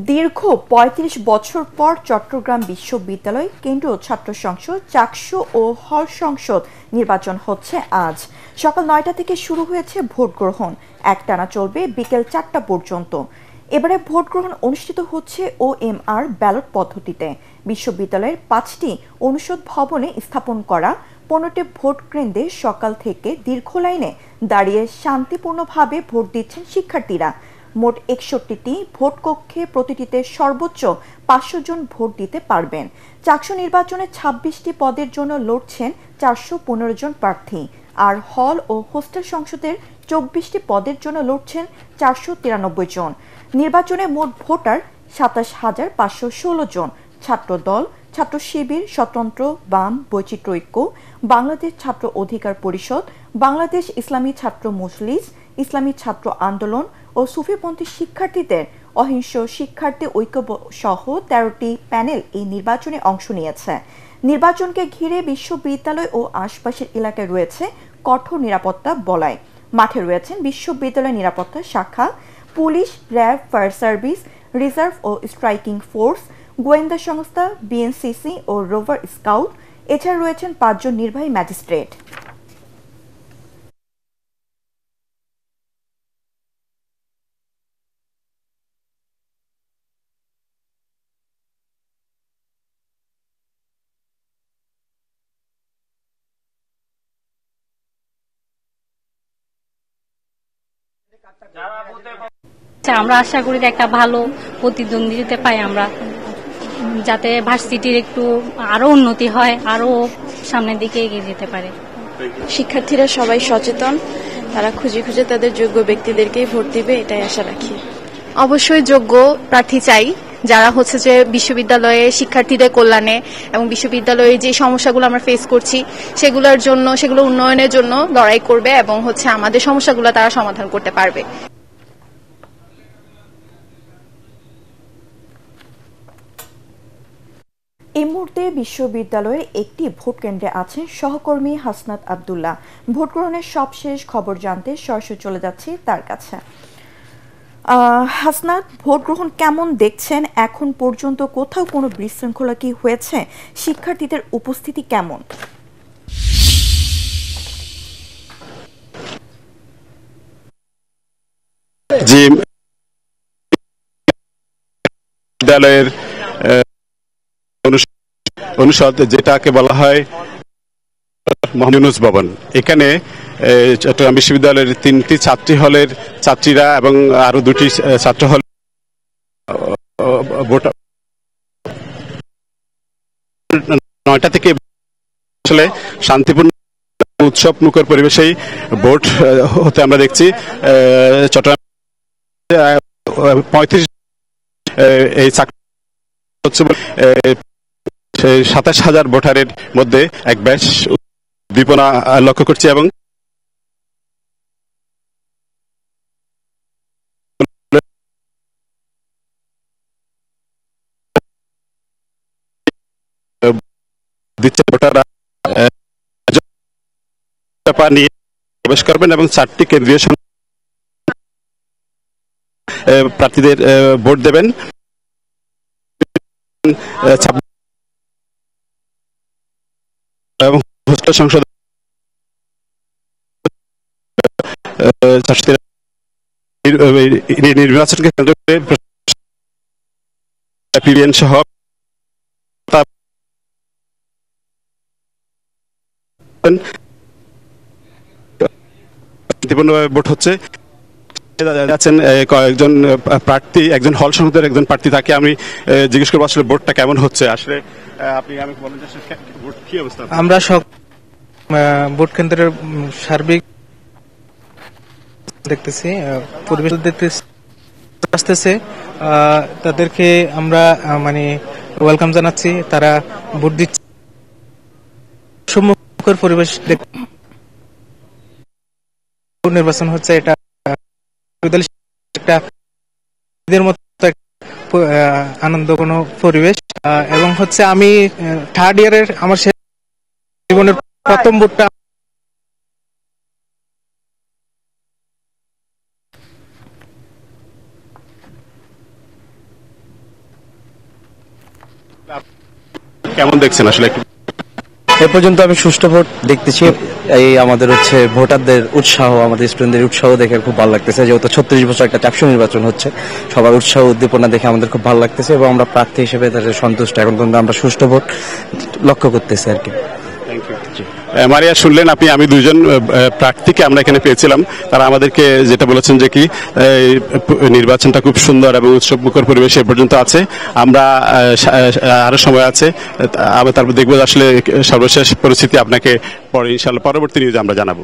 দীর্ঘ ৩৫ বছর পর চট্টগ্রাম বিশ্ববিদ্যালয় কেন্দ্রীয় ছাত্র সংসদ, চাকসু ও হল সংসদ নির্বাচন হচ্ছে আজ। সকাল ৯টা থেকে শুরু হয়েছে ভোট গ্রহণ, একটানা চলবে বিকেল ৪টা পর্যন্ত। এবারে ভোট গ্রহণ অনুষ্ঠিত হচ্ছে OMR ব্যালট পদ্ধতিতে। বিশ্ববিদ্যালয়ের 5টি অনুষদ ভবনে স্থাপন করা 15টি ভোট কেন্দ্রে সকাল থেকে দীর্ঘ লাইনে দাঁড়িয়ে শান্তিপূর্ণভাবে ভোট দিচ্ছেন শিক্ষার্থীরা। মোট 61টি ভোট কক্ষে প্রতিটিতে সর্বোচ্চ 500 জন ভোট দিতে পারবেন। চাকসু নির্বাচনে 26টি পদের জন্য লড়ছেন 415 জন প্রার্থী, আর হল ও হোস্টেল সংসদের 24টি পদের জন্য লড়ছেন 493 জন। নির্বাচনে মোট ভোটার 27,516 জন। ছাত্রদল, ছাত্র শিবির, স্বতন্ত্র, বাম, বৈচিত্র্য ঐক্য, বাংলাদেশ ছাত্র অধিকার পরিষদ, বাংলাদেশ ইসলামী ছাত্র মজলিস, ইসলামী ছাত্র আন্দোলন ও সুফিপন্থী শিক্ষার্থীদের অহিংস শিক্ষার্থী ঐক্য সহ 13টি প্যানেল এই নির্বাচনে অংশ নিয়েছে। নির্বাচনকে ঘিরে বিশ্ববিদ্যালয় ও আশপাশের এলাকায় রয়েছে কঠোর নিরাপত্তা বলয়। মাঠে রয়েছেন বিশ্ববিদ্যালয় নিরাপত্তা শাখা, police, RAB, fire service, reserve ও স্ট্রাইকিং ফোর্স, গোয়েন্দা সংস্থা, বিএনসিসি ও রোভার স্কাউট। এছাড়া রয়েছেন 5 জন নির্বাহী ম্যাজিস্ট্রেট। আমরা আশা করি যে একটা ভালো প্রতিদ্বন্দ্বিতা পাই আমরা, যাতে ভার্সিটির একটু আরো উন্নতি হয়, আরো সামনের দিকে এগিয়ে যেতে পারে। শিক্ষার্থীরা সবাই সচেতন, তারা খুঁজে খুঁজে তাদের যোগ্য ব্যক্তিদেরকেই ভোট দিবে, এটাই আশা রাখি। অবশ্যই যোগ্য প্রার্থী চাই, যারা হচ্ছে যে বিশ্ববিদ্যালয়ে শিক্ষার্থীদের কল্যাণে এবং বিশ্ববিদ্যালয়ে যে সমস্যাগুলো আমরা ফেস করছি সেগুলো উন্নয়নের জন্য লড়াই করবে এবং হচ্ছে আমাদের সমস্যাগুলো তারা সমাধান করতে পারবে। এই মুহূর্তে বিশ্ববিদ্যালয়ের একটি ভোট কেন্দ্রে আছেন সহকর্মী হাসনাত আব্দুল্লাহ। ভোট গ্রহণের সবশেষ খবর জানতে সরাসরি চলে যাচ্ছি তার কাছে। হাসনাত, ভোট গ্রহণ কেমন দেখছেন? এখন পর্যন্ত কোথাও কোনো বিশৃঙ্খলা কি হয়েছে? শিক্ষার্থীদের উপস্থিতি কেমন? জি, বিদ্যালয়ের অনুষদ, যেটাকে বলা হয় মোহাম্মদ ইউনুস ভবন, এখানে চট্টগ্রাম বিশ্ববিদ্যালয়ের 3টি ছাত্রী হলের ছাত্রীরা এবং আরো 2টি ছাত্র হল নয়টা থেকে আসলে শান্তিপূর্ণ উৎসব মুখর পরিবেশেই ভোট হতে আমরা দেখছি। চট্টগ্রাম 35 এই 27,000 ভোটারের মধ্যে এক বেশ উদ্দীপনা লক্ষ্য করছি এবং দিচ্ছে ভোটাররা নিয়ে প্রবেশ করবেন এবং 4টি কেন্দ্রীয় প্রার্থীদের ভোট দেবেন। এবং হোস্টেল সংসদ নির্বাচনকে কেন্দ্র করে পিবিএন সহ শান্তিপূর্ণভাবে ভোট হচ্ছে। আছেন কয়েকজন প্রার্থী, একজন হল সংসদের একজন প্রার্থী, তাকে আমি জিজ্ঞেস করবো আসলে ভোটটা কেমন হচ্ছে। আসলে আপনি আমাকে বলেন যে ভোট কি অবস্থা? আমরা ভোট কেন্দ্রের সার্বিক দেখতেছি, পরিবেশ দেখতেছি, আসতেছে, তাদেরকে আমরা মানে ওয়েলকাম জানাচ্ছি। তারা ভোট দিচ্ছে, সম্মুখের পরিবেশ নির্বাচন হচ্ছে, এটা একটা আনন্দ কোনো পরিবেশ। এবং হচ্ছে আমি 3rd ইয়ারের আমার জীবনের প্রথম ভোটটা কেমন দেখছেন আসলে? এ পর্যন্ত আমি সুষ্ঠু ভোট দেখতেছি। এই আমাদের হচ্ছে ভোটারদের উৎসাহ, আমাদের স্টুডেন্টদের উৎসাহ দেখে খুব ভালো লাগতেছে। যেহেতু 36 বছর একটা চাপসু নির্বাচন হচ্ছে, সবার উৎসাহ উদ্দীপনা দেখে আমাদের খুব ভালো লাগতেছে এবং আমরা প্রার্থী হিসেবে তাদের সন্তুষ্ট। এখন পর্যন্ত আমরা সুষ্ঠু ভোট লক্ষ্য করতেছি আর কি। মারিয়া, শুনলেন আপনি, আমি দুইজন প্রার্থীকে আমরা এখানে পেয়েছিলাম। তারা আমাদেরকে যেটা বলেছেন যে কি নির্বাচনটা খুব সুন্দর এবং উৎসবমুখর পরিবেশ এ পর্যন্ত আছে। আমরা আরো সময় আছে, আমরা তারপর দেখবো আসলে সর্বশেষ পরিস্থিতি আপনাকে পরে ইনশাআল্লাহ পরবর্তী নিউজে আমরা জানাবো।